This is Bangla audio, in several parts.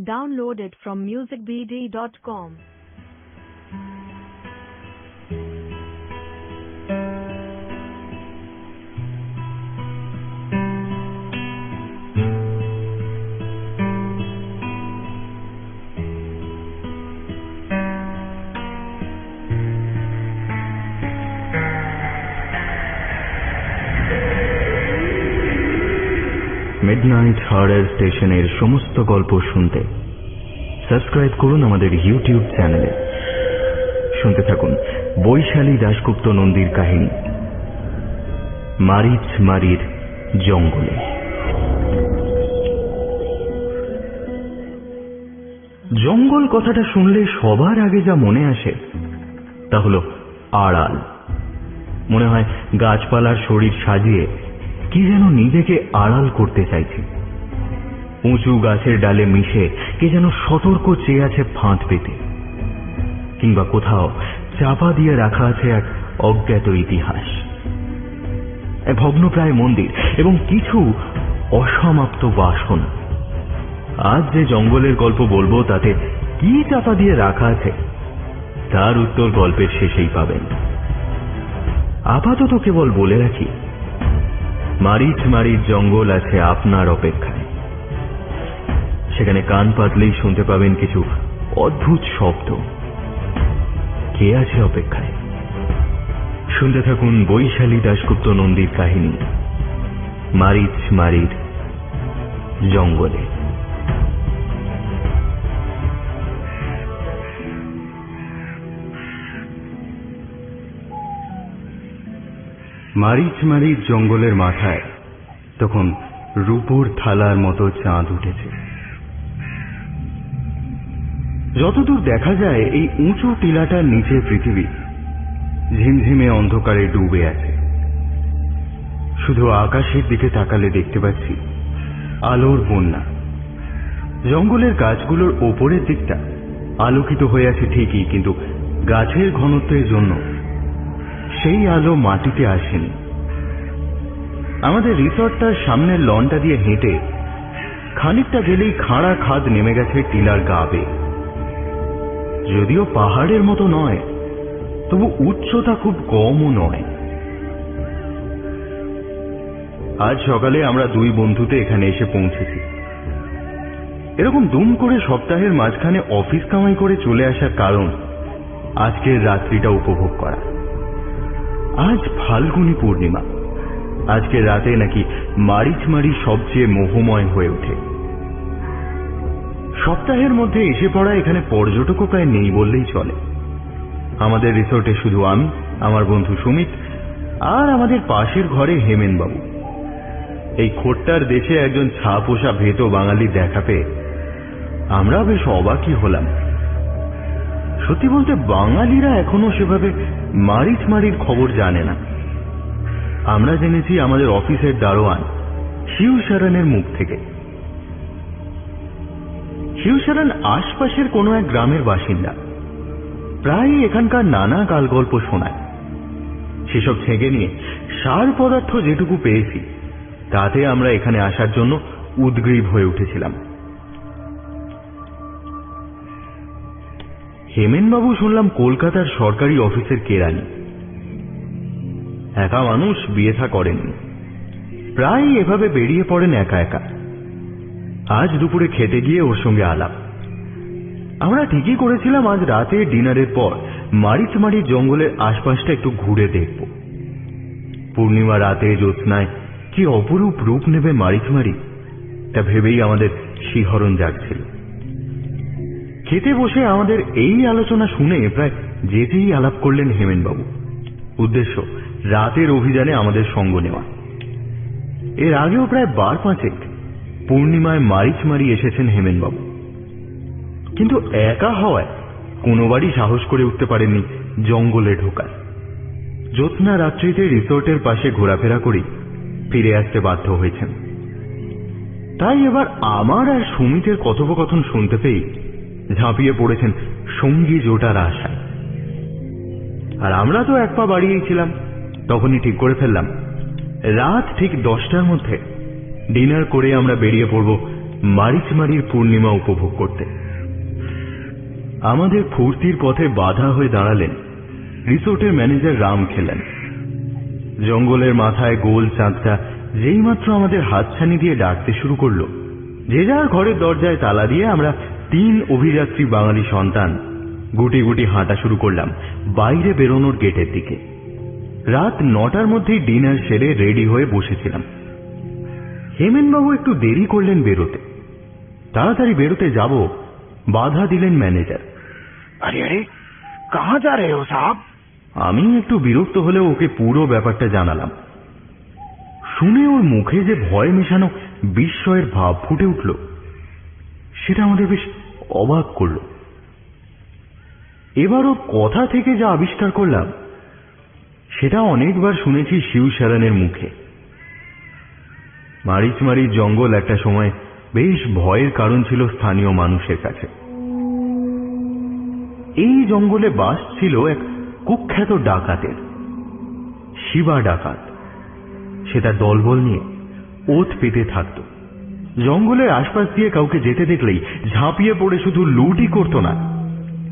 Downloaded from musicbd.com. Midnight horror স্টেশনের সমস্ত গল্প শুনতে সাবস্ক্রাইব করুন আমাদের ইউটিউব চ্যানেলে। শুনতে থাকুন বৈশালী দাশগুপ্ত নন্দীর কাহিনী মারিচমারির জঙ্গলে। জঙ্গল কথাটা শুনলে সবার আগে যা মনে আসে তা হলো আড়াল। মনে হয় গাছপালার শরীর সাজিয়ে কি যেন নিজেকে আড়াল করতে চাইছে। উঁচু গাছের ডালে মিশে কে যেন সতর্ক চেয়ে আছে ফাঁদ পেতে, কিংবা কোথাও চাপা দিয়ে রাখা আছে এক অজ্ঞাত ইতিহাস, এক ভগ্নপ্রায় মন্দির এবং কিছু অসমাপ্ত বাসনা। আজ যে জঙ্গলের গল্প বলবো তাতে কি চাপা দিয়ে রাখা আছে তার উত্তর গল্পের শেষেই পাবেন। আপাতত কেবল বলে রাখি, মারিচমারির জঙ্গল আছে আপনার অপেক্ষায়। সেখানে কান পাতলেই শুনতে পাবেন কিছু অদ্ভুত শব্দ। কে আছে অপেক্ষায়? শুনতে থাকুন বৈশালী দাশগুপ্ত নন্দীর কাহিনী মারিচমারির জঙ্গলে। মারিচমারির জঙ্গলের মাথায় তখন রূপোর থালার মতো চাঁদ উঠেছে। যতদূর দেখা যায় এই উঁচু টিলাটার নিচে পৃথিবী ঝিমঝিমে অন্ধকারে ডুবে আছে। শুধু আকাশের দিকে তাকালে দেখতে পাচ্ছি আলোর বন্যা। জঙ্গলের গাছগুলোর ওপরের দিকটা আলোকিত হয়ে আছে ঠিকই, কিন্তু গাছের ঘনত্বের জন্য সেই আলো মাটিতে আসেনি। আমাদের রিসর্টটার সামনের লনটা দিয়ে হেঁটে খানিকটা গেলেই খাড়া খাদ নেমে গেছে টিলার গাবে। যদিও পাহাড়ের মতো নয়, তবু উচ্চতা খুব কমও নয়। আজ সকালে আমরা দুই বন্ধুতে এখানে এসে পৌঁছেছি। এরকম দুম করে সপ্তাহের মাঝখানে অফিস কামাই করে চলে আসার কারণ আজকের রাত্রিটা উপভোগ করা। আজ ফাল্গুনী পূর্ণিমা। আজকের রাতে নাকি মারিচমারি সবচেয়ে মোহময় হয়ে ওঠে। সপ্তাহের মধ্যে এসে পড়া এখানে পর্যটকও প্রায় নেই বললেই চলে। আমাদের রিসোর্টে শুধু আমি, আমার বন্ধু সুমিত আর আমাদের পাশের ঘরে হেমেন বাবু। এই খোট্টার দেশে একজন ছা পোষা ভেতো বাঙালি দেখা পেয়ে আমরা বেশ অবাকই হলাম। সত্যি বলতে বাঙালিরা এখনো সেভাবে মারিচমারির খবর জানে না। আমরা জেনেছি আমাদের অফিসের দারোয়ান শিবশরণের মুখ থেকে। শিবশরণ আশপাশের কোনো এক গ্রামের বাসিন্দা। প্রায় এখানকার নানা কালগল্প শোনায়। সেসব ছেঁকে নিয়ে সার পদার্থ যেটুকু পেয়েছি তাতে আমরা এখানে আসার জন্য উদ্গ্রীব হয়ে উঠেছিলাম। হেমেনবাবু শুনলাম কলকাতার সরকারি অফিসের কেরানি। একা মানুষ, বিয়ে থা করেননি, প্রায় এভাবে বেরিয়ে পড়েন একা একা। আজ দুপুরে খেতে গিয়ে ওর সঙ্গে আলাপ। আমরা ঠিকই করেছিলাম আজ রাতে ডিনারের পর মারিচমারির জঙ্গলের আশপাশটা একটু ঘুরে দেখব। পূর্ণিমা রাতে জ্যোৎস্নায় কি অপরূপ রূপ নেবে মারিচমারি, তা ভেবেই আমাদের শিহরণ জাগছিল। খেতে বসে আমাদের এই আলোচনা শুনে প্রায় যেতেই আলাপ করলেন হেমেনবাবু। উদ্দেশ্য রাতের অভিযানে আমাদের সঙ্গ নেওয়া। এর আগেও প্রায় বার পাঁচেক পূর্ণিমায় মারিচমারি এসেছেন হেমেনবাবু, কিন্তু একা হওয়ায় কোনোবারই সাহস করে উঠতে পারেননি জঙ্গলে ঢোকার। জ্যোৎস্না রাত্রিতে রিসোর্টের পাশে ঘোরাফেরা করেই ফিরে আসতে বাধ্য হয়েছেন। তাই এবার আমার আর সুমিতের কথোপকথন শুনতে পেয়ে ঝাঁপিয়ে পড়েছেন সঙ্গী জোটার আশায়। আর আমরা তো এক পা বাড়িয়েই ছিলাম। তখনই ঠিক করে ফেললাম রাত ঠিক 10টার মধ্যে ডিনার করে আমরা বেরিয়ে পড়ব মারিচমারির পূর্ণিমা উপভোগ করতে। আমাদের ফুর্তির পথে বাধা হয়ে দাঁড়ালেন রিসোর্টের ম্যানেজার রাম খেলেন। জঙ্গলের মাথায় গোল চাঁদটা যেই মাত্র আমাদের হাতছানি দিয়ে ডাকতে শুরু করলো, যে যার ঘরের দরজায় তালা দিয়ে আমরা 3 অভিযাত্রী বাঙালি সন্তান গুটি গুটি হাঁটা শুরু করলাম বাইরে বেরোনোর গেটের দিকে। রাত 9টার মধ্যেই ডিনার সেরে রেডি হয়ে বসেছিলাম। হেমেনবাবু একটু দেরি করলেন বেরোতে। তাড়াতাড়ি বেরোতে যাব, বাধা দিলেন ম্যানেজার। अरे अरे कहाँ जा रहे हो साहब? আমি একটু বিরক্ত হলেও ওকে পুরো ব্যাপারটা জানালাম। শুনে ওর মুখে যে ভয় মেশানো বিস্ময়ের ভাব ফুটে উঠল, সেটা আমাদের বেশ অবাক করল। এবার ওর কথা থেকে যা আবিষ্কার করলাম, সেটা অনেকবার শুনেছি শিবশরণের মুখে। মারিচমারির জঙ্গল একটা সময় বেশ ভয়ের কারণ ছিল স্থানীয় মানুষের কাছে। এই জঙ্গলে বাস ছিল এক কুখ্যাত ডাকাতের, শিবা ডাকাত। সে তার দলবল নিয়ে ওত পেতে থাকত। জঙ্গলের আশপাশ দিয়ে কাউকে যেতে দেখলেই ঝাঁপিয়ে পড়ে শুধু লুটই করত না,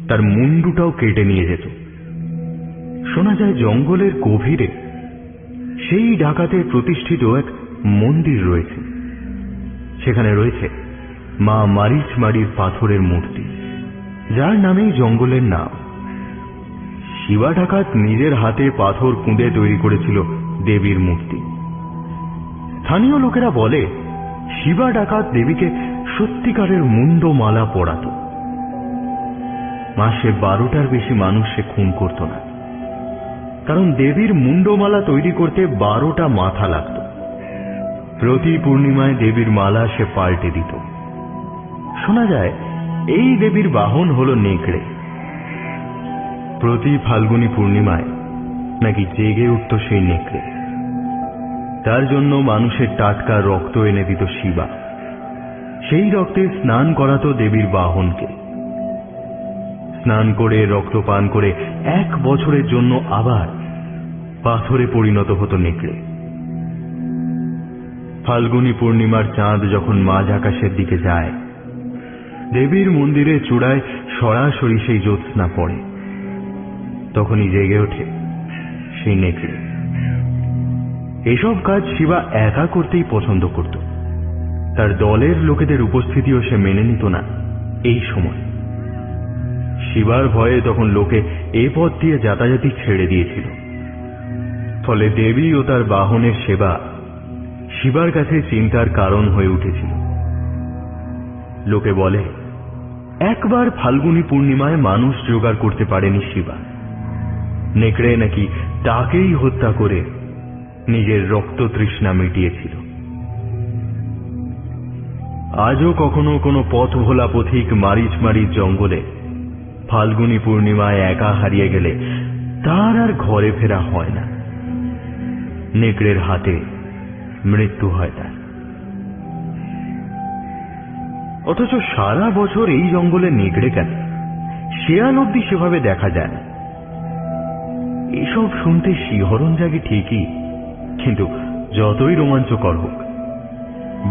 তার মুন্ডুটাও কেটে নিয়ে যেত। শোনা যায় জঙ্গলের গভীরে সেই ডাকাতের প্রতিষ্ঠিত এক মন্দির রয়েছে। সেখানে রয়েছে মা মারিচমারির পাথরের মূর্তি, যার নামেই জঙ্গলের নাম। শিবা ডাকাত নিজের হাতে পাথর কুঁদে তৈরি করেছিল দেবীর মূর্তি। স্থানীয় লোকেরা বলে শিবা ডাকাত দেবীকে সত্যিকারের মুন্ডমালা পরাত। মাসে 12টার বেশি মানুষ সে খুন করত না, কারণ দেবীর মুন্ডমালা তৈরি করতে 12টা মাথা লাগত। প্রতি পূর্ণিমায় দেবীর মালা সে পাল্টে দিত। শোনা যায় এই দেবীর বাহন হল নেকড়ে। প্রতি ফাল্গুনী পূর্ণিমায় নাকি জেগে উঠত সেই নেকড়ে। তার জন্য মানুষের টাটকা রক্ত এনে দিত শিবা। সেই রক্তে স্নান করাতো দেবীর বাহনকে। স্নান করে রক্ত পান করে 1 বছরের জন্য আবার পাথরে পরিণত হতো নেকড়ে। ফাল্গুনী পূর্ণিমার চাঁদ যখন মাঝ আকাশের দিকে যায়, দেবীর মন্দিরে চূড়ায় সরাসরি সেই জ্যোৎস্না পড়ে। তখনই জেগে ওঠে সেই নেকড়ে। এসব কাজ শিবা একা করতেই পছন্দ করত। তার দলের লোকেদের উপস্থিতিও সে মেনে নিত না। এই সময় শিবার ভয়ে তখন লোকে এ পথ দিয়ে যাতায়াতই ছেড়ে দিয়েছিল। ফলে দেবী ও তার বাহনের সেবা শিবার কাছে চিন্তার কারণ হয়ে উঠেছিল। লোকে বলে একবার ফাল্গুনী পূর্ণিমায় মানুষ জোগাড় করতে পারেনি শিবা। নেকড়ে নাকি তাকেই হত্যা করে নিজের রক্ত তৃষ্ণা মিটিয়েছিল। আজও কখনো কোনো পথ ভোলা পথিক মারিচমারির জঙ্গলে ফাল্গুনী পূর্ণিমায় একা হারিয়ে গেলে তার আর ঘরে ফেরা হয় না। নেকড়ের হাতে মৃত্যু হয় তার। অথচ সারা বছর এই জঙ্গলে নেকড়ে কেন, শেয়াল অব্দি সেভাবে দেখা যায় না। এসব শুনতে শিহরণ জাগে ঠিকই, কিন্তু যতই রোমাঞ্চকর হোক,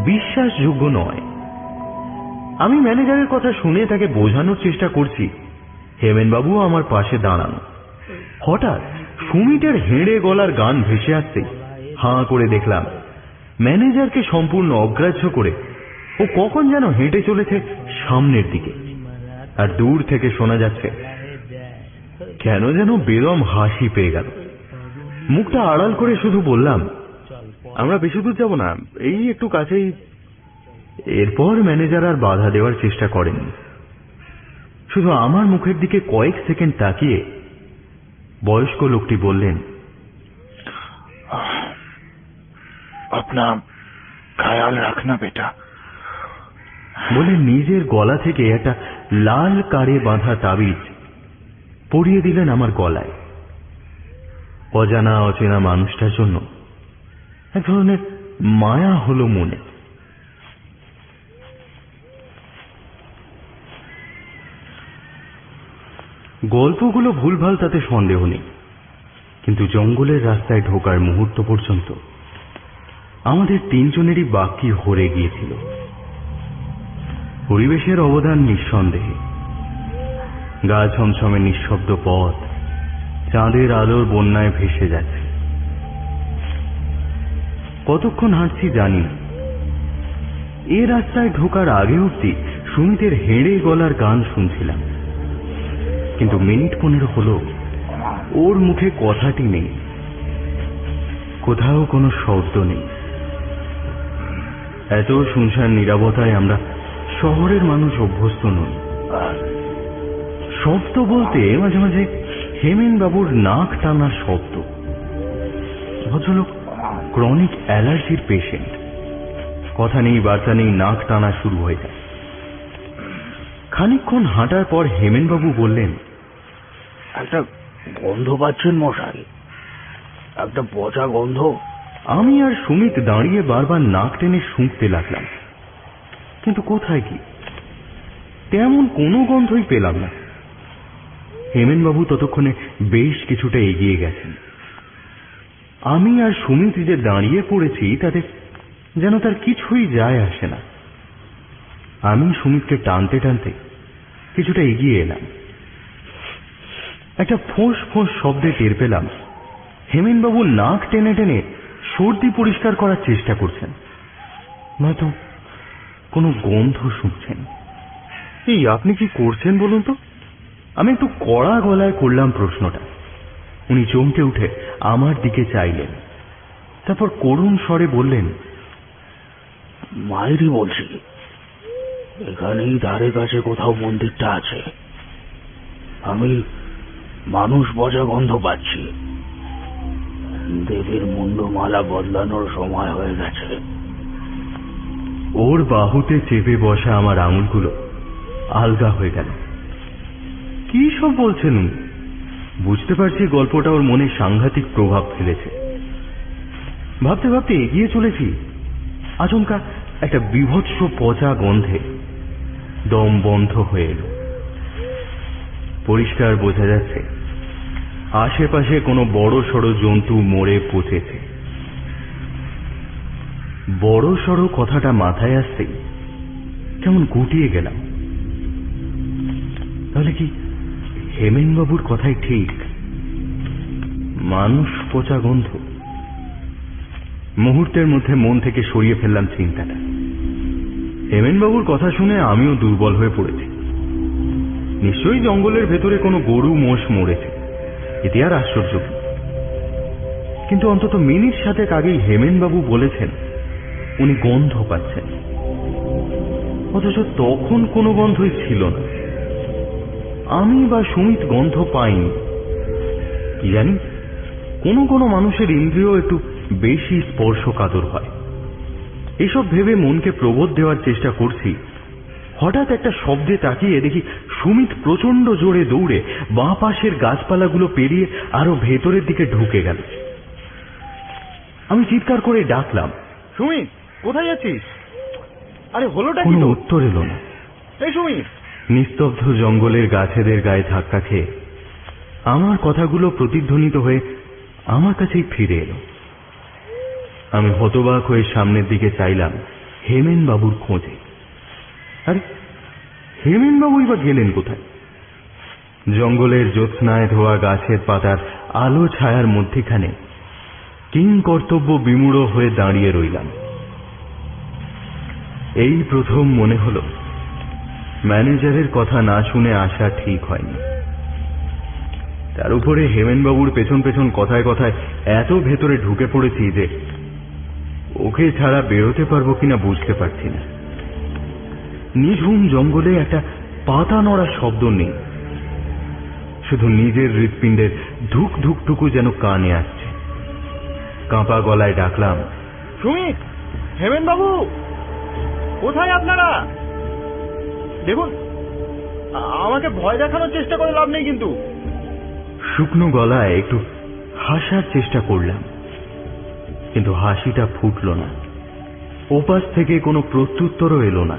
বিশ্বাসযোগ্য নয়। আমি ম্যানেজারের কথা শুনে তাকে বোঝানোর চেষ্টা করছি। হেমেনবাবু আমার পাশে দাঁড়ানো। হঠাৎ সুমিতের হেঁড়ে গলার গান ভেসে আসতে হাঁ করে দেখলাম ম্যানেজারকে সম্পূর্ণ অগ্রাহ্য করে ও কখন যেন হেঁটে চলেছে সামনের দিকে। আর দূর থেকে শোনা যাচ্ছে কেন যেন বেদম হাসি পেয়ে গেল। মুখটা আড়াল করে শুধু বললাম, আমরা বেশি দূর যাব না, এই একটু কাছেই। এরপর ম্যানেজার আর বাধা দেওয়ার চেষ্টা করেননি। শুধু আমার মুখের দিকে কয়েক সেকেন্ড তাকিয়ে বয়স্ক লোকটি বললেন, अपना ख्याल रखना बेटा। বলে নিজের গলা থেকে একটা লাল কারে বাঁধা তাবিজ পরিয়ে দিলেন আমার গলায়। অজানা অচেনা মানুষটার জন্য এক ধরনের মায়া হলো মনে। গল্পগুলো ভুলভাল তাতে সন্দেহ নেই, কিন্তু জঙ্গলের রাস্তায় ঢোকার মুহূর্ত পর্যন্ত আমাদের 3 জনেরই বাকি হরে গিয়েছিল। পরিবেশের অবদান নিঃসন্দেহে। গা ছমছমে নিঃশব্দ পথ চাঁদের আলোর বন্যায় ভেসে যাচ্ছে। কতক্ষণ হাঁটছি জানি না। এ রাস্তায় ঢোকার আগে অবধি সুমিতের হেঁড়ে গলার গান শুনছিলাম, কিন্তু মিনিট 15 হলো ওর মুখে কথাটি নেই, কোথাও কোনো শব্দ নেই। এত শুনশান নীরবতায় আমরা শহরের মানুষ অভ্যস্ত নই। শব্দ বলতে মাঝে মাঝে হেমেন বাবুর নাক টানার শব্দ। ভদ্রলোক ক্রনিক অ্যালার্জির পেশেন্ট, কথা নেই বার্তা নেই নাক টানা শুরু হয়ে যায়। খানিকক্ষণ হাঁটার পর হেমেন বাবু বললেন, একটা গন্ধ পাচ্ছেন মশাই? একটা পচা গন্ধ। আমি আর সুমিত দাঁড়িয়ে বারবার নাক টেনে শুঁকতে লাগলাম, কিন্তু কোথায় কি তেমন কোনো গন্ধই পেলাম না। হেমেনবাবু ততক্ষণে বেশ কিছুটা এগিয়ে গেছেন। আমি আর সুমিত যে দাঁড়িয়ে পড়েছি তাতে যেন তার কিছুই যায় আসে না। আমি সুমিতকে টানতে টানতে কিছুটা এগিয়ে এলাম। একটা ফোঁস ফোঁস শব্দে টের পেলাম হেমেনবাবু নাক টেনে টেনে সর্দি পরিষ্কার করার চেষ্টা করছেন, নয়তো কোনো গন্ধ শুনছেন। এই আপনি কি করছেন বলুন তো? আমি একটু কড়া গলায় করলাম প্রশ্নটা। উনি চমকে উঠে আমার দিকে চাইলেন, তারপর করুণ স্বরে বললেন, মায়েরই বলছি, এখানেই ধারে কাছে কোথাও মন্দিরটা আছে। আমি মানুষ পচা গন্ধ পাচ্ছি। দেবীর মুন্ডমালা বদলানোর সময় হয়ে গেছে। ওর বাহুতে চেপে বসা আমার আঙুলগুলো আলগা হয়ে গেল। কি সব বলছেন উনি? বুঝতে পারছি গল্পটা ওর মনে সাংঘাতিক প্রভাব ফেলেছে। ভাবতে ভাবতে এগিয়ে চলেছি, আচমকা একটা বিভৎস পচা গন্ধে দম বন্ধ হয়ে এলো। পরিষ্কার বোঝা যাচ্ছে আশেপাশে কোনো বড় সড়ো জন্তু মরে পচেছে। বড় সড়ো কথাটা মাথায় আসতেই কেমন গুটিয়ে গেলাম। তাহলে কি হেমেনবাবুর কথাই ঠিক? মানুষ পচা গন্ধ। মুহূর্তের মধ্যে মন থেকে সরিয়ে ফেললাম চিন্তাটা। হেমেনবাবুর কথা শুনে আমিও দুর্বল হয়ে পড়েছি। নিশ্চয়ই জঙ্গলের ভেতরে কোনো গরু মোষ মরেছে, এতে আর আশ্চর্য কি? কিন্তু অন্তত মিনিট 7 আগেই হেমেনবাবু বলেছেন উনি গন্ধ পাচ্ছেন, অথচ তখন কোনো গন্ধই ছিল না। আমি বা সুমিত গন্ধ পাইনি। কি জানি, কোনো কোনো মানুষের ইন্দ্রিয় একটু বেশি স্পর্শকাতর হয়। এসব ভেবে মনকে প্রবোধ দেওয়ার চেষ্টা করছি, হঠাৎ একটা শব্দে তাকিয়ে দেখি সুমিত প্রচন্ড জোরে দৌড়ে বাঁ পাশের গাছপালাগুলো পেরিয়ে আরো ভেতরের দিকে ঢুকে গেল। আমি চিৎকার করে ডাকলাম, সুমিত কোথায় যাচ্ছিস? আরে হলোটা কি? কোনো উত্তর এলো না। এই সুমিত! নিস্তব্ধ জঙ্গলের গাছেদের গায়ে ধাক্কা খেয়ে আমার কথাগুলো প্রতিধ্বনিত হয়ে আমার কাছেই ফিরে এলো। আমি হতবাক হয়ে সামনের দিকে চাইলাম হেমেন বাবুর খোঁজে। আরে হেমেন বাবুই বা গেলেন কোথায়? জঙ্গলের জ্যোৎস্নায় ধোয়া গাছের পাতার আলো ছায়ার মধ্যেখানে কিং কর্তব্য বিমূঢ় হয়ে দাঁড়িয়ে রইলাম। এই প্রথম মনে হলো ম্যানেজারের কথা না শুনে আসা ঠিক হয়নি। তার উপরে হেমেনবাবুর পেছন পেছন কথায় কথায় এত ভেতরে ঢুকে পড়েছি যে ওকে ছাড়া বেরোতে পারবো কিনা বুঝতে পারছি না। নিঝুম জঙ্গলে একটা পাতা নড়ার শব্দ নেই, শুধু নিজের হৃৎপিণ্ডের ধুক ধুকটুকু যেন কানে আসছে। কাঁপা গলায় ডাকলাম, সুমিত, হেমেনবাবু, কোথায় আপনারা? দেখুন, আমাকে ভয় দেখানোর চেষ্টা করে লাভ নেই কিন্তু। শুকনো গলায় একটু হাসার চেষ্টা করলাম, কিন্তু হাসিটা ফুটল না। ওপাশ থেকে কোনো প্রত্যুত্তরও এলো না।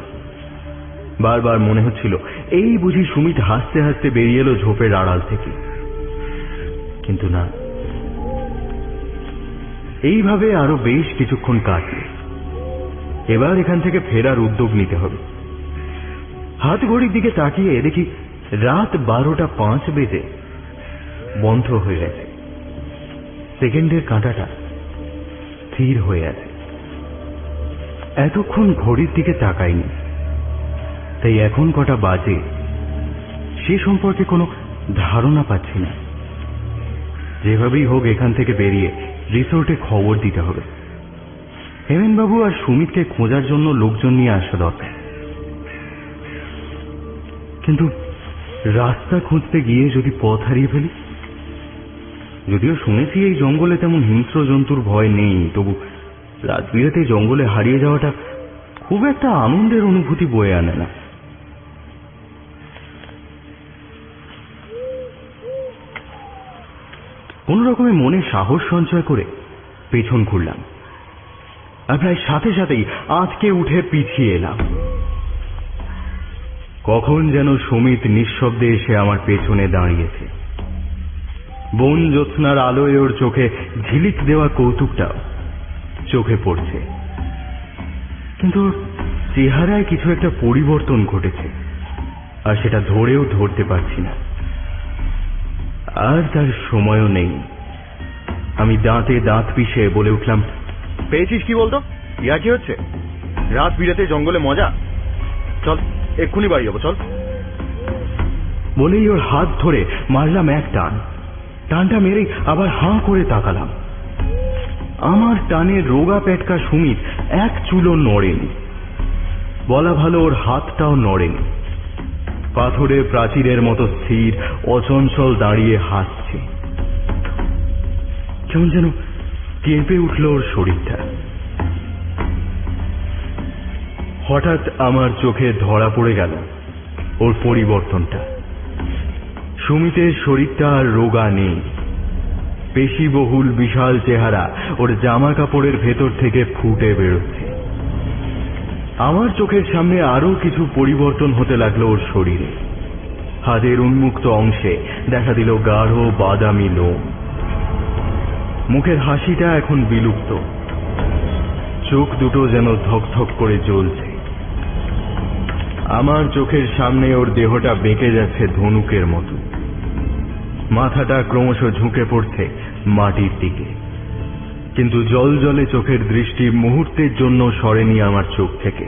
বারবার মনে হচ্ছিল এই বুঝি সুমিত হাসতে হাসতে বেরিয়ে এলো ঝোপের আড়াল থেকে, কিন্তু না। এইভাবে আরো বেশ কিছুক্ষণ কাটল। এবার এখান থেকে ফেরার উদ্যোগ নিতে হবে। হাত ঘড়ির দিকে তাকিয়ে দেখি রাত 12:05 বেজে বন্ধ হয়ে গেছে। সেকেন্ডের কাঁটাটা স্থির হয়ে আছে। এতক্ষণ ঘড়ির দিকে তাকাইনি, তাই এখন কটা বাজে সে সম্পর্কে কোনো ধারণা পাচ্ছি না। যেভাবেই হোক এখান থেকে বেরিয়ে রিসোর্টে খবর দিতে হবে। হেমেনবাবু আর সুমিতকে খোঁজার জন্য লোকজন নিয়ে আসা দরকার। কিন্তু রাস্তা খুঁজতে গিয়ে যদি পথ হারিয়ে ফেলি, যদিও শুনেছি এই জঙ্গলে তেমন হিংস্র জন্তুর ভয় নেই, তবু রাত বিরাতে জঙ্গলে হারিয়ে যাওয়াটা খুব একটা আনন্দের অনুভূতি বয়ে আনে না। কোন রকমে মনে সাহস সঞ্চয় করে পেছন ঘুরলাম, আর প্রায় সাথে সাথেই আঁতকে উঠে পিছিয়ে এলাম। কখন যেন সুমিত নিঃশব্দে এসে আমার পেছনে দাঁড়িয়েছে। বন জ্যোৎস্নার আলোয় ওর চোখে ঝিলিক দেওয়া কৌতুকটাও চোখে পড়ছে, কিন্তু চেহারায় কিছু একটা পরিবর্তন ঘটেছে, আর সেটা ধরেও ধরতে পারছি না। আর তার সময়ও নেই। আমি দাঁতে দাঁত পিষে বলে উঠলাম, পেয়েছিস কি বলতো? ইয়া কি হচ্ছে? রাত বিরাতে জঙ্গলে মজা, চল এক্ষুনি বাড়ি যাবো, চল। বলেই ওর হাত ধরে মারলাম এক টান। টানটা মেরেই আবার হাঁ করে তাকালাম। আমার টানে রোগা পেটকা সুমিত এক চুলও নড়েনি, বলা ভালো ওর হাতটাও নড়েনি। পাথরের প্রাচীরের মতো স্থির অচঞ্চল দাঁড়িয়ে হাসছে। কেমন যেন কেঁপে উঠল ওর শরীরটা। হঠাৎ আমার চোখে ধরা পড়ে গেল ওর পরিবর্তনটা। সুমিতের শরীরটা আর রোগা নেই, পেশিবহুল বিশাল চেহারা ওর জামা কাপড়ের ভেতর থেকে ফুটে বেরোচ্ছে। আমার চোখের সামনে আরো কিছু পরিবর্তন হতে লাগলো ওর শরীরে। হাতের উন্মুক্ত অংশে দেখা দিল গাঢ় বাদামি লোম। মুখের হাসিটা এখন বিলুপ্ত, চোখ দুটো যেন ধকধক করে জ্বলছে। আমার চোখের সামনে ওর দেহটা বেঁকে যাচ্ছে ধনুকের মতো। মাথাটা ক্রমশ ঝুঁকে পড়ছে মাটির দিকে, কিন্তু জল জলে চোখের দৃষ্টি মুহূর্তের জন্য সরেনি আমার চোখ থেকে।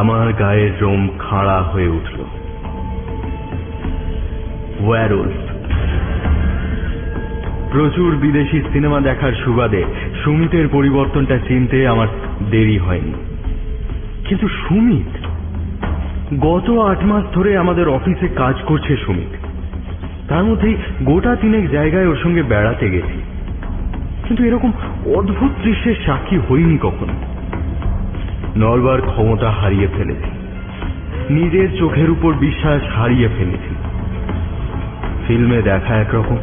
আমার গায়ের রোম খাড়া হয়ে উঠল। ওয়্যারউলফ। প্রচুর বিদেশি সিনেমা দেখার সুবাদে সুমিতের পরিবর্তনটা চিনতে আমার দেরি হয়নি। কিন্তু সুমিত, গত 8 মাস ধরে আমাদের অফিসে কাজ করছে সুমিত। তার মধ্যেই গোটা 3 জায়গায় ওর সঙ্গে বেড়াতে গেছি, কিন্তু এরকম অদ্ভুত দৃশ্যের সাক্ষী হইনি কখনো। নড়বার ক্ষমতা হারিয়ে ফেলেছি, নিজের চোখের উপর বিশ্বাস হারিয়ে ফেলেছি। ফিল্মে দেখা একরকম,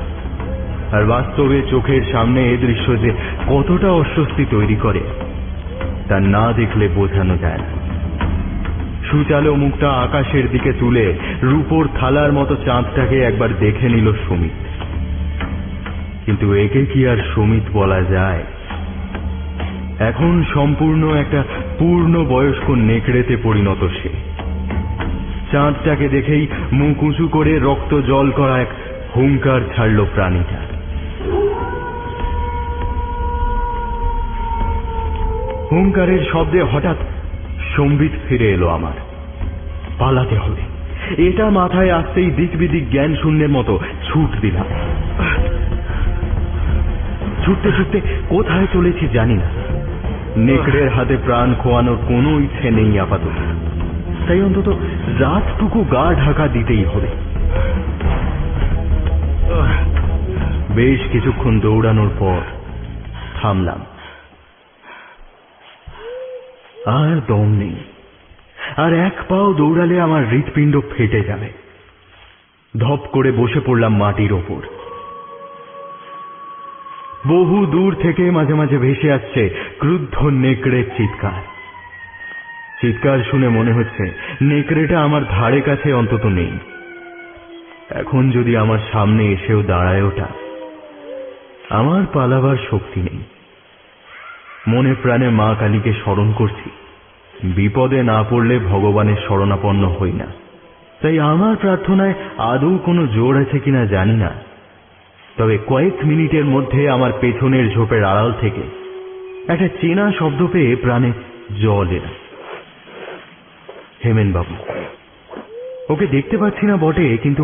আর বাস্তবে চোখের সামনে এ দৃশ্য যে কতটা অস্বস্তি তৈরি করে তা না দেখলে বোঝানো যায় না। সুচালো মুখটা আকাশের দিকে তুলে রূপোর থালার মতো চাঁদটাকে একবার দেখে নিল সুমিত। কিন্তু একে কি আর সুমিত বলা যায়? এখন সম্পূর্ণ একটা পূর্ণ বয়স্ক নেকড়েতে পরিণত সে। চাঁদটাকে দেখেই মুখ উঁচু করে রক্ত জল করা এক হুঙ্কার ছাড়ল প্রাণীটা। হুঙ্কারের শব্দে হঠাৎ সম্বিত ফিরে এলো আমার। পালাতে হবে, এটা মাথায় আসতেই দিক বিদিক জ্ঞান শূন্যের মতো ছুট দিলাম। ছুটতে ছুটতে কোথায় চলেছি জানি না। নেকড়ের হাতে প্রাণ খোয়ানোর কোনো ইচ্ছে নেই আপাতত, তাই অন্তত রাতটুকু গা ঢাকা দিতেই হবে। বেশ কিছুক্ষণ দৌড়ানোর পর থামলাম। আর দম নেই, আর এক পাও দৌড়ালে আমার হৃৎপিণ্ড ফেটে যাবে। ধপ করে বসে পড়লাম মাটির ওপর। বহু দূর থেকে মাঝে মাঝে ভেসে আসছে ক্রুদ্ধ নেকড়ের চিৎকার। চিৎকার শুনে মনে হচ্ছে নেকড়েটা আমার ধারে কাছে অন্তত নেই। এখন যদি আমার সামনে এসেও দাঁড়ায় ওটা, আমার পালাবার শক্তি নেই। মনে প্রাণে মা কালীকে স্মরণ করছি, বিপদে না পড়লে ভগবানের শরণাপন্ন হই না, তাই আমার প্রার্থনায় আদৌ কোনো জোর আছে কিনা জানি না। তবে কয়েক মিনিটের মধ্যে আমার পেছনের ঝোপের আড়াল থেকে একটা চেনা শব্দ পেয়ে প্রাণে জল এল। হেমেনবাবু। ওকে দেখতে পাচ্ছি না বটে, কিন্তু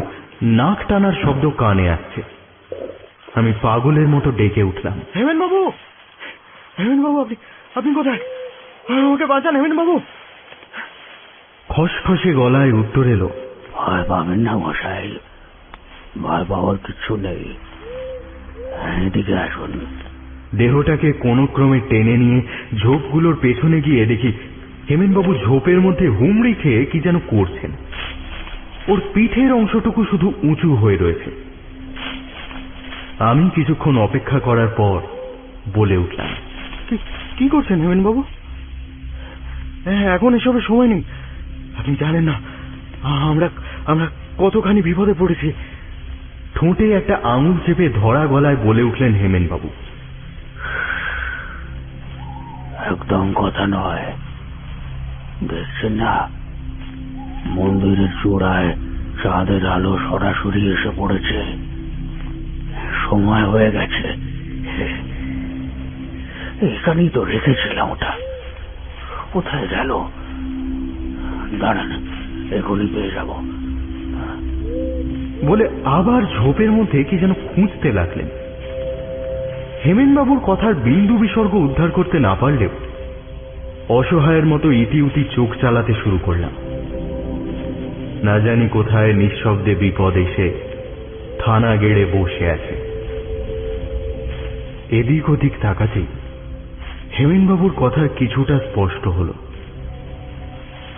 নাক টানার শব্দ কানে আসছে। আমি পাগলের মতো ডেকে উঠলাম, হেমেনবাবু, হেমেনবাবু, আপনি কোথায়? আমাকে বাঁচান হেমেনবাবু। খসখসে গলায় উত্তর এলো, ভয় পাবেন না মশাই, ভয় পাওয়ার কিছু নেই, এদিকে আসুন। দেহটাকে কোনো ক্রমে টেনে নিয়ে ঝোপগুলোর পেছনে গিয়ে দেখি হেমেনবাবু ঝোপের মধ্যে হুমড়ি খেয়ে কি যেন করছেন। ওর পিঠের অংশটুকু শুধু উঁচু হয়ে রয়েছে। আমি কিছুক্ষণ অপেক্ষা করার পর বলে উঠলাম, কি করছেন হেমেনবাবু? এখন এসবের সময় নেই। আপনি জানেন না আমরা কতখানি বিপদে পড়েছি। ঠোঁটে একটা আঙুল চেপে ধরা গলায় বলে উঠলেন হেমেনবাবু, একদম কথা নয়, দেখছেন না মন্দিরের চূড়ায় চাঁদের আলো সরাসরি এসে পড়েছে। সময় হয়ে গেছে। এখানেই তো রেখেছিলাম ওটা, কোথায় গেল? দাঁড়ান, এখনই পেয়ে যাব। বলে আবার ঝোপের মধ্যে কি যেন খুঁজতে লাগলেন। হেমেনবাবুর কথার বিন্দু বিসর্গ উদ্ধার করতে না পারলেও অসহায়ের মতো ইতি উতি চোখ চালাতে শুরু করলাম। না জানি কোথায় নিঃশব্দে বিপদ এসে থানা গেড়ে বসে আছে। এদিক ওদিক তাকাতেই হেমেনবাবুর কথা কিছুটা স্পষ্ট হল।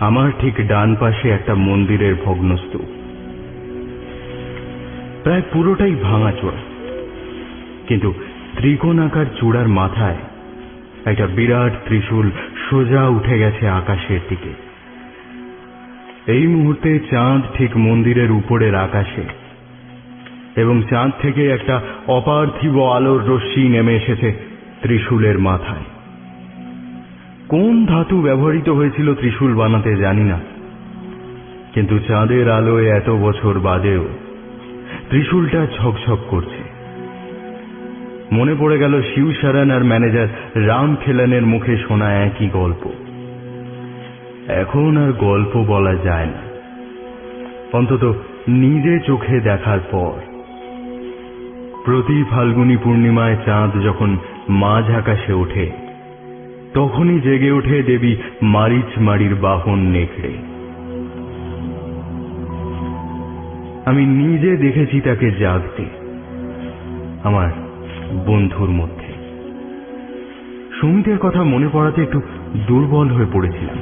আমার ঠিক ডান পাশে একটা মন্দিরের ভগ্নস্তূপ, প্রায় পুরোটাই ভাঙাচোরা, কিন্তু ত্রিকোণাকার চূড়ার মাথায় একটা বিরাট ত্রিশূল সোজা উঠে গেছে আকাশের দিকে। এই মুহূর্তে চাঁদ ঠিক মন্দিরের উপরের আকাশে, এবং চাঁদ থেকে একটা অপার্থিব আলোর রশ্মি নেমে এসেছে ত্রিশূলের মাথায়। কোন ধাতু ব্যবহৃত হয়েছিল ত্রিশূল বানাতে জানি না, কিন্তু চাঁদের আলোয় এত বছর বাদেও ত্রিশূলটা ঝকঝক করছে। মনে পড়ে গেল শিবশরণ আর ম্যানেজার রাম খেলানের মুখে শোনা একই গল্প। এখন আর গল্প বলা যায় না, অন্তত নিজে চোখে দেখার পর। প্রতি ফাল্গুনী পূর্ণিমায় চাঁদ যখন মাঝ আকাশে ওঠে, তখনই জেগে ওঠে দেবী মারিচমারির বাহন নেকড়ে। আমি নিজে দেখেছি তাকে জাগতে, আমার বন্ধুর মধ্যে। সুমিতের কথা মনে পড়াতে একটু দুর্বল হয়ে পড়েছিলাম।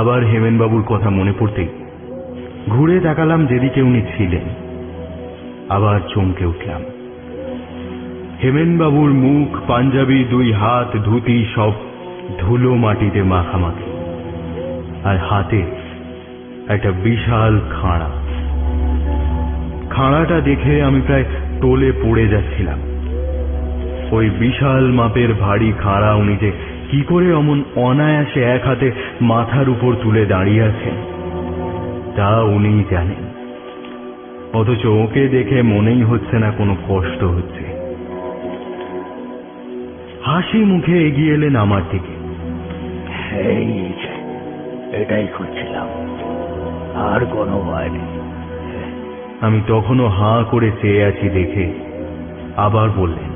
আবার হেমেনবাবুর কথা মনে পড়তেই ঘুরে তাকালাম যেদিকে উনি ছিলেন। আবার চমকে উঠলাম। হেমেনবাবুর মুখ, পাঞ্জাবি, দুই হাত, ধুতি সব ধুলো মাটিতে মাখামাখি, আর হাতে একটা বিশাল খাঁড়া। খাঁড়াটা দেখে আমি প্রায় টলে পড়ে যাচ্ছিলাম। ওই বিশাল মাপের ভারী খাঁড়া উনি যে কি করে অমন অনায়াসে এক হাতে মাথার উপর তুলে দাঁড়িয়ে আছেন তা উনিই জানেন। অথচ ওকে দেখে মনেই হচ্ছে না কোনো কষ্ট হচ্ছে। হাসি মুখে এগিয়ে এলেন আমার দিকে। এই এটাই খুঁজছিলাম, আর কোনো ভয় নেই। আমি তখনও হাঁ করে চেয়ে আছি দেখে আবার বললেন,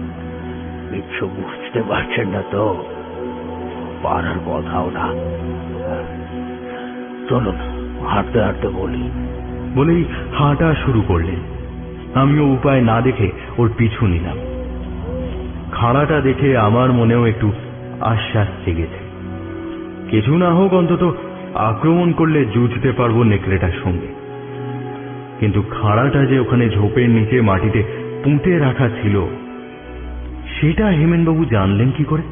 কিছু বুঝতে পারছেন না তো? পারার কথাও না। চলুন হাঁটতে হাঁটতে বলি। বলেই হাঁটা শুরু করলেন। আমিও উপায় না দেখে ওর পিছু নিলাম। খাঁড়াটা দেখে আমার মনেও একটু আশ্বাস জেগেছে। কিছু না হোক অন্তত আক্রমণ করলে যুঝতে পারবো নেকড়েটার সঙ্গে। কিন্তু খাঁড়াটা যে ওখানে ঝোপের নিচে মাটিতে পুঁতে রাখা ছিল, সেটা হেমেনবাবু জানলেন কি করে?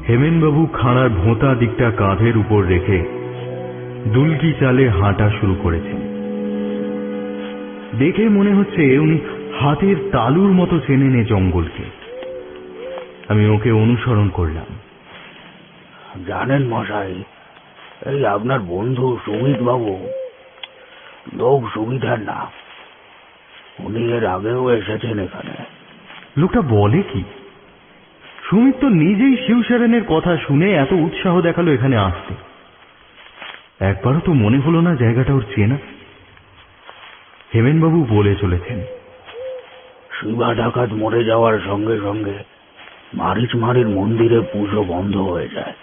হেমেনবাবু খাঁড়ার ভোঁতা দিকটা কাঁধের উপর রেখে দুলকি চালে হাঁটা শুরু করেছেন। দেখে মনে হচ্ছে উনি হাতের তালুর মতো চেনে নে জঙ্গলকে। আমি ওকে অনুসরণ করলাম। জানেন মশাই, এই আপনার বন্ধু সুমিত বাবু লোক সুবিধার না। উনি এর আগেও এসেছেন এখানে। লোকটা বলে কি? সুমিত তো নিজেই শিবশরণের কথা শুনে এত উৎসাহ দেখালো এখানে আসতে। একবারও তো মনে হলো না জায়গাটা ওর চেনা। হেমেনবাবু বলে চলেছেন, শিবা ডাকাত মরে যাওয়ার সঙ্গে সঙ্গে মারিচমারির মন্দিরে পুজো বন্ধ হয়ে যায়,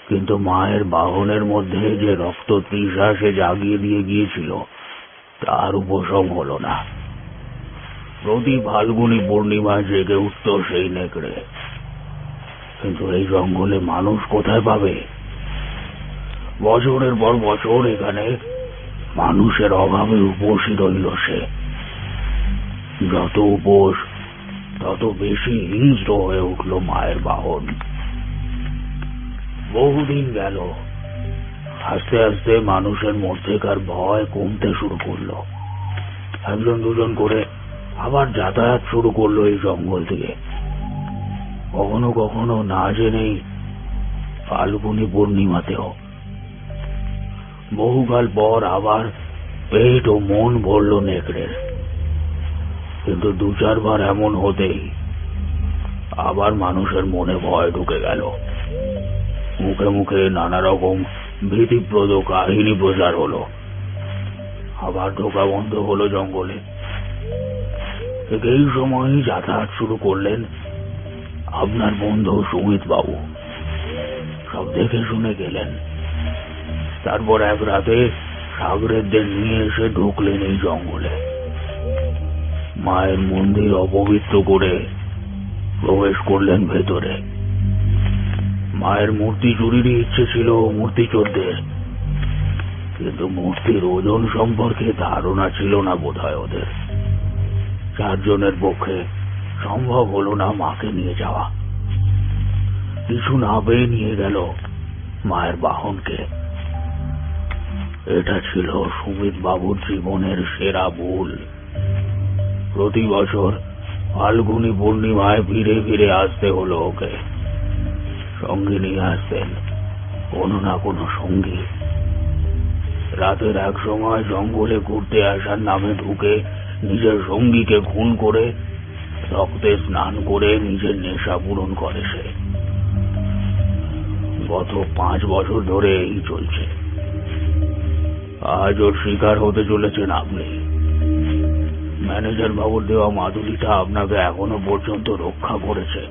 কিন্তু মায়ের বাহনের মধ্যে যে রক্ত তৃষা সে জাগিয়ে দিয়ে গিয়েছিল তার উপশম হলো না। প্রতি ফাল্গুনী পূর্ণিমায় জেগে উঠত সেই নেকড়ে, কিন্তু এই জঙ্গলে মানুষ কোথায় পাবে? বছরের পর বছর এখানে মানুষের অভাবে উপোসী রইল সে। যত উপোস তত বেশি হিংস্র হয়ে উঠল মায়ের বাহন। বহুদিন গেল, আস্তে আস্তে মানুষের মধ্যেকার ভয় কমতে শুরু করলো। একজন দুজন করে আবার যাতায়াত শুরু করলো এই জঙ্গল থেকে। কখনো কখনো না জেনেই ফাল্গুনী পূর্ণিমাতেও। বহুকাল পর আবার পেট ও মন ভরল নেকড়ের, কিন্তু দু চারবার এমন হতেই আবার মানুষের মনে ভয় ঢুকে গেল। মুখে মুখে নানা রকম ভীতিপ্রদ কাহিনী প্রচার হলো। আবার ঢোকা বন্ধ হলো জঙ্গলে। ঠিক এই সময়ই যাতায়াত শুরু করলেন আপনার বন্ধু সুমিত বাবু। সব দেখে শুনে গেলেন। তারপর এক রাতে সাগরেরদের নিয়ে এসে ঢুকলেন এই জঙ্গলে। মায়ের মন্দির অপবিত্র করে প্রবেশ করলেন ভেতরে। মায়ের মূর্তি চুরির ইচ্ছে ছিল মূর্তি চোরদের, কিন্তু মূর্তির ওজন সম্পর্কে ধারণা ছিল না বোধহয় ওদের। চারজনের পক্ষে সম্ভব হলো না মাকে নিয়ে যাওয়া। কিছু না পেয়ে নিয়ে গেল মায়ের বাহনকে। এটা ছিল সুমিত বাবুর জীবনের সেরা ভুল। প্রতি বছর ফাল্গুনী পূর্ণিমায় ফিরে ফিরে আসতে হলো ওকে। সঙ্গে নিয়ে আসতেন কোনো না কোনো সঙ্গী। রাতের এক সময় জঙ্গলে ঘুরতে আসার নামে ঢুকে নিজের সঙ্গীকে খুন করে রক্তে স্নান করে নিজের নেশা পূরণ করে সে। গত 5 বছর ধরে এই চলছে। আজ ওর শিকার হতে চলেছেন আপনি। ম্যানেজার বাবুর দেওয়া মাদুলিটা আপনাকে এখনো পর্যন্ত রক্ষা করেছে।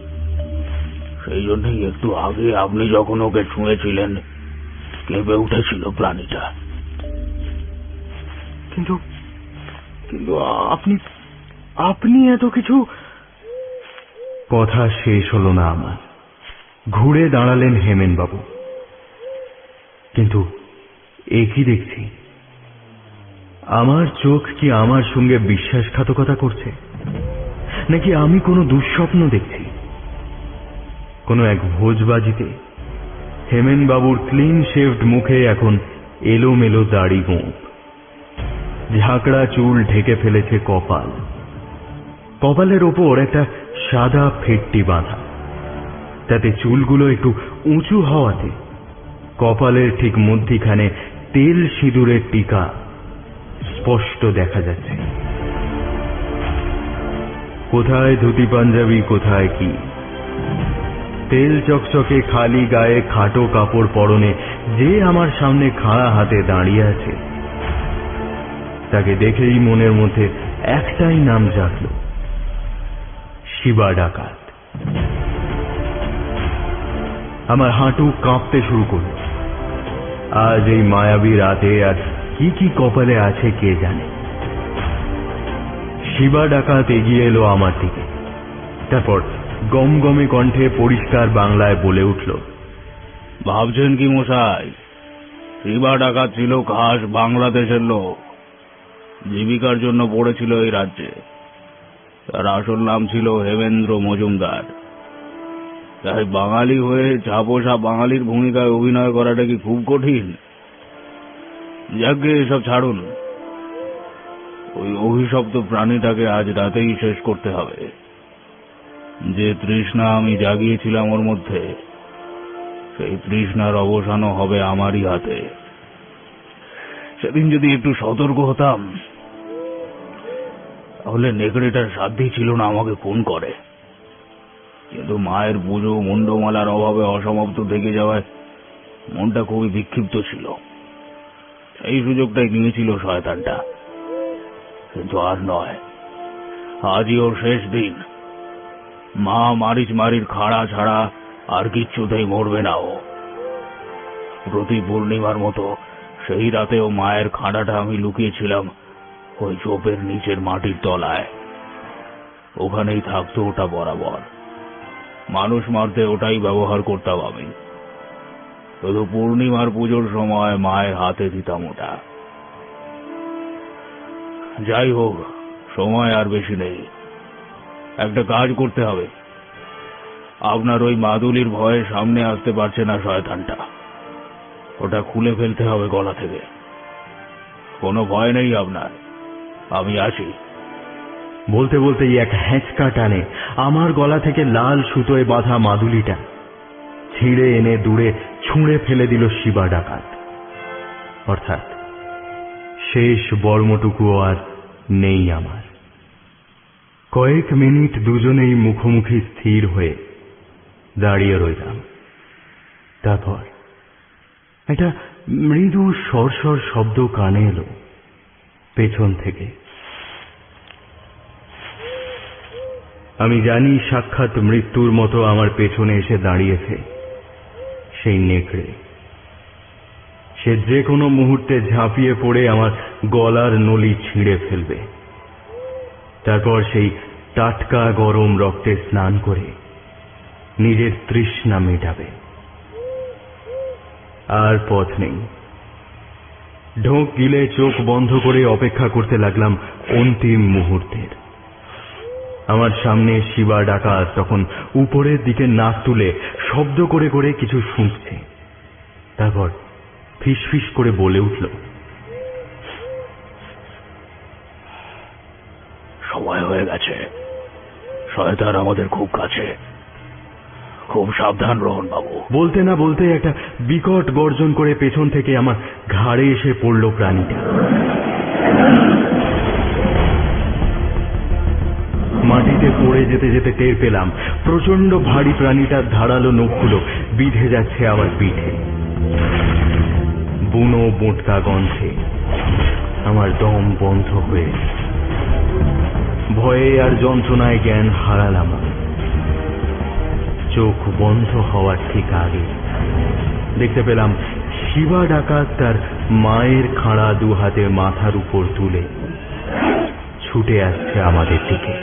সেই জন্যই একটু আগে আপনি যখন ওকে ছুঁয়েছিলেন কেঁপে উঠেছিল প্রাণীটা। কিন্তু কিন্তু আপনি এত কিছু। কথা শেষ হলো না আমার। ঘুরে দাঁড়ালেন হেমেনবাবু। কিন্তু এ কি দেখছি? আমার চোখ কি আমার সঙ্গে বিশ্বাসঘাতকতা করছে, নাকি আমি কোনো দুঃস্বপ্ন দেখছি? কোনো এক ভোজবাজিতে হেমেনবাবুর ক্লিন শেভড মুখে এখন এলোমেলো দাড়ি গোঁফ, ঝাঁকড়া চুল ঢেকে ফেলেছে কপাল। কপালের ওপর একটা সাদা ফেটটি বাঁধা, তাতে চুলগুলো একটু উঁচু হওয়াতে কপালের ঠিক মধ্যিখানে তেল সিঁদুরের টিকা স্পষ্ট দেখা যাচ্ছে। কোথায় ধুতি পাঞ্জাবি, কোথায় কি। তেল চকচকে খালি গায়ে খাটো কাপড় পরনে যে আমার সামনে খাড়া হাতে দাঁড়িয়ে আছে, তাকে দেখেই মনের মধ্যে একটাই নাম জাগল, শিবা ডাকাত। আমার হাঁটু কাঁপতে শুরু করল। আজ এই মায়াবী রাতে আর কি কি কপালে আছে কে জানে। শিবা ডাকাত এগিয়ে এলো আমার দিকে। তারপর গমগমে কণ্ঠে পরিষ্কার বাংলায় বলে উঠল, ভাবছেন কি মশাই, শিবা ডাকাত ছিল খাস বাংলাদেশের লোক। জীবিকার জন্য পড়েছিল এই রাজ্যে। তার আসল নাম ছিল হেমেন্দ্র মজুমদার। তাই বাঙালি হয়ে চাপোষা বাঙালির ভূমিকায় অভিনয় করাটা কি খুব কঠিন? যাকে এসব ছাড়ুন, ওই অভিশপ্ত প্রাণীটাকে আজ রাতেই শেষ করতে হবে। যে তৃষ্ণা আমি জাগিয়েছিলাম ওর মধ্যে, সেই তৃষ্ণার অবসানও হবে আমারই হাতে। সেদিন যদি একটু সতর্ক হতাম, তাহলে নেকড়েটার সাধ্যই ছিল না আমাকে খুন করে। কিন্তু মায়ের পুজো মুন্ডমালার অভাবে অসমাপ্ত থেকে যাওয়ায় মনটা খুবই বিক্ষিপ্ত ছিল। সেই সুযোগটাই নিয়েছিল শয়তানটা। কিন্তু আর নয়, আজই ওর শেষ দিন। মা মারিচমারির খাড়া ছাড়া আর কিচ্ছুতেই মরবে না ও। প্রতি পূর্ণিমার মতো সেই রাতেও মায়ের খাঁড়াটা আমি লুকিয়েছিলাম ওই ঝোপের নিচের মাটির তলায়। ওখানেই থাকতো ওটা বরাবর। মানুষ মারতে ওটাই ব্যবহার করতাম আমি। শুধু পূর্ণিমার পুজোর সময় মায়ের হাতে দিতাম ওটা। যাই হোক, সময় আর বেশি নেই। একটা কাজ করতে হবে। আপনার ওই মাদুলির ভয়ে সামনে আসতে পারছে না শয়তানটা। ওটা খুলে ফেলতে হবে গলা থেকে। কোনো ভয় নেই আপনার, আমি আছি। বলতে বলতেই এক হ্যাঁচকা টানে আমার গলা থেকে লাল সুতোয় বাঁধা মাদুলিটা ছিঁড়ে এনে দূরে ছুঁড়ে ফেলে দিল শিবা ডাকাত। অর্থাৎ শেষ বর্মটুকুও আর নেই আমার। কয়েক মিনিট দুজনেই মুখোমুখি স্থির হয়ে দাঁড়িয়ে রইলাম। তারপর একটা মৃদু সরসর শব্দ কানে এলো পেছন থেকে। আমি জানি সাক্ষাৎ মৃত্যুর মতো আমার পেছনে এসে দাঁড়িয়েছে সেই নেকড়ে। সে যে কোনো মুহূর্তে ঝাঁপিয়ে পড়ে আমার গলার নলি ছিঁড়ে ফেলবে। তারপর সেই টাটকা গরম রক্তে স্নান করে নিজের তৃষ্ণা মেটাবে। আর পথ নেই। ঢোক গিলে চোখ বন্ধ করে অপেক্ষা করতে লাগলাম অন্তিম মুহূর্তের। আমার সামনে শিবা ডাকাত তখন উপরের দিকে নাক তুলে শব্দ করে করে কিছু শুঁকছে। তারপর ফিসফিস করে বলে উঠল, সময় হয়ে গেছে। শয়তান আমাদের খুব কাছে। খুব সাবধান রহন বাবু। বলতে না বলতে একটা বিকট গর্জন করে পেছন থেকে আমার ঘাড়ে এসে পড়ল প্রাণীটা। মাটিতে পড়ে যেতে যেতে টের পেলাম প্রচন্ড ভারী প্রাণীটার ধারালো নখগুলো বিঁধে যাচ্ছে আমার পিঠে। বুনো বোঁটকা গন্ধে আমার দম বন্ধ হয়ে ভয়ে আর যন্ত্রণায় জ্ঞান হারালাম। চোখ বন্ধ হওয়ার ঠিক আগে দেখতে পেলাম শিবা ডাকাত তার মায়ের খাঁড়া দু হাতে মাথার উপর তুলে ছুটে আসছে আমাদের দিকে।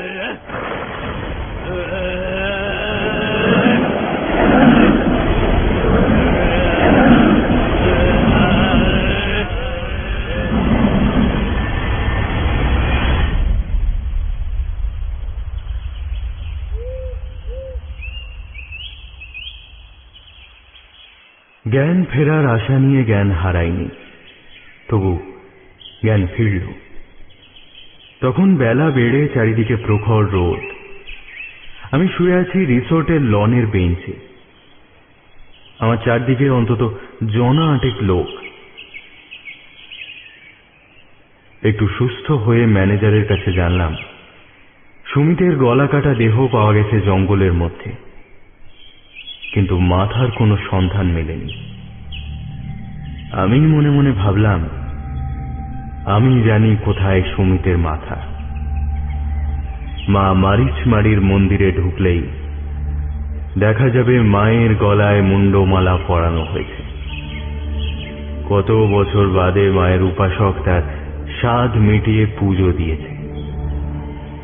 জ্ঞান ফেরার আশা নিয়ে জ্ঞান হারাইনি, তবু জ্ঞান ফিরল। তখন বেলা বেড়ে চারিদিকে প্রখর রোদ। আমি শুয়ে আছি রিসোর্টের লনের বেঞ্চে। আমার চারদিকে অন্তত জনা আটেক লোক। একটু সুস্থ হয়ে ম্যানেজারের কাছে জানলাম সুমিতের গলা কাটা দেহ পাওয়া গেছে জঙ্গলের মধ্যে, কিন্তু মাথার কোনো সন্ধান মেলেনি। আমি মনে মনে ভাবলাম, আমি জানি কোথায় সুমিতের মাথা। মা মারিচমারির মন্দিরে ঢুকলেই দেখা যাবে মায়ের গলায় মুন্ডমালা পরানো হয়েছে। কত বছর বাদে মায়ের উপাসক তার স্বাদ মিটিয়ে পুজো দিয়েছে।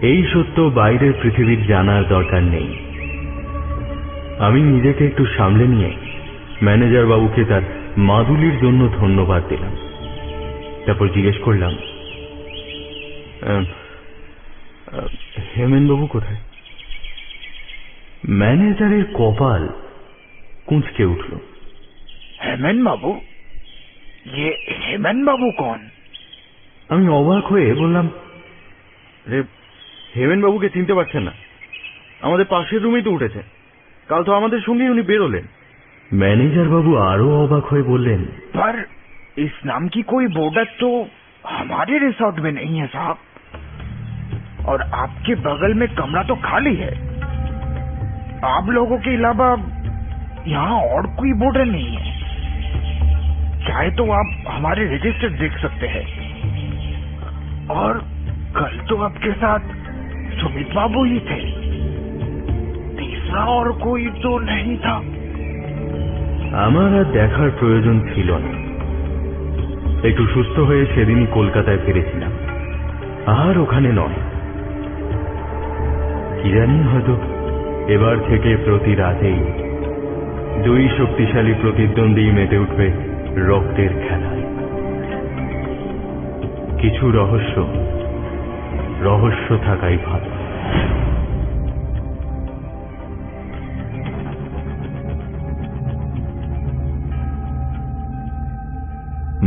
এই সত্য বাইরের পৃথিবীর জানার দরকার নেই। আমি নিজেকে একটু সামলে নিয়ে ম্যানেজার বাবুকে তার মাদুলির জন্য ধন্যবাদ দিলাম। তারপর জিজ্ঞেস করলাম, হেমেন বাবু কোথায়? ম্যানেজারের কপাল কুঁচকে উঠল। হেমেন বাবু? ये হেমেন বাবু কোন? আমি অবাক হয়ে বললাম, রে হেমেন বাবুকে চিনতে পারছেন না? আমাদের পাশের রুমেই তো উঠেছে। কাল তো আমাদের সঙ্গেই উনি বেরোলেন। ম্যানেজার বাবু আরো অবাক হয়ে বললেন, पर इस नाम की कोई बोर्डर तो हमारे रिसोर्ट में नहीं है साहब, और आपके बगल में कमरा तो खाली है। आप लोगों के अलावा यहाँ और कोई बोर्डर नहीं है। चाहे तो आप हमारे रजिस्टर देख सकते हैं। और कल तो आपके साथ सुमित बाबू ही थे, तीसरा और कोई तो नहीं था। আমার আর দেখার প্রয়োজন ছিল না। একটু সুস্থ হয়ে সেদিনই কলকাতায় ফিরেছিলাম, আর ওখানে নয়। কি জানি, হয়তো এবার থেকে প্রতি রাতেই দুই শক্তিশালী প্রতিদ্বন্দ্বী মেতে উঠবে রক্তের খেলায়। কিছু রহস্য থাকাই ভালো।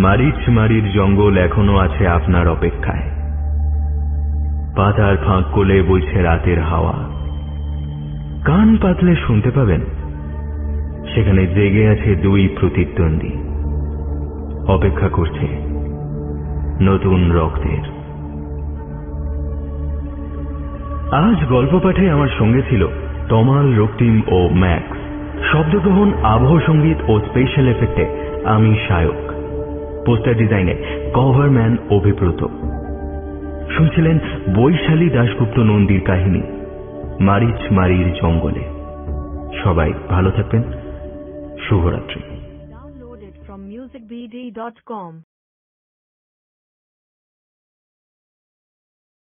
মারিচমারির জঙ্গল এখনো আছে আপনার অপেক্ষায়। পাতার ফাঁক কোলে বইছে রাতের হাওয়া। কান পাতলে শুনতে পাবেন সেখানে জেগে আছে দুই প্রতিদ্বন্দ্বী, অপেক্ষা করছে নতুন রক্তের। আজ গল্প পাঠে আমার সঙ্গে ছিল তমাল, রক্তিম ও ম্যাক্স। শব্দগ্রহণ, আবহ সঙ্গীত ও স্পেশাল এফেক্টে আমি সায়ক। পোস্টার ডিজাইনে কভারম্যান অভিব্রত। শুনছিলেন বৈশালী দাশগুপ্ত নন্দীর কাহিনী মারিচমারির জঙ্গলে। সবাই ভালো থাকবেন। শুভরাত্রি। Downloaded from musicbd.com.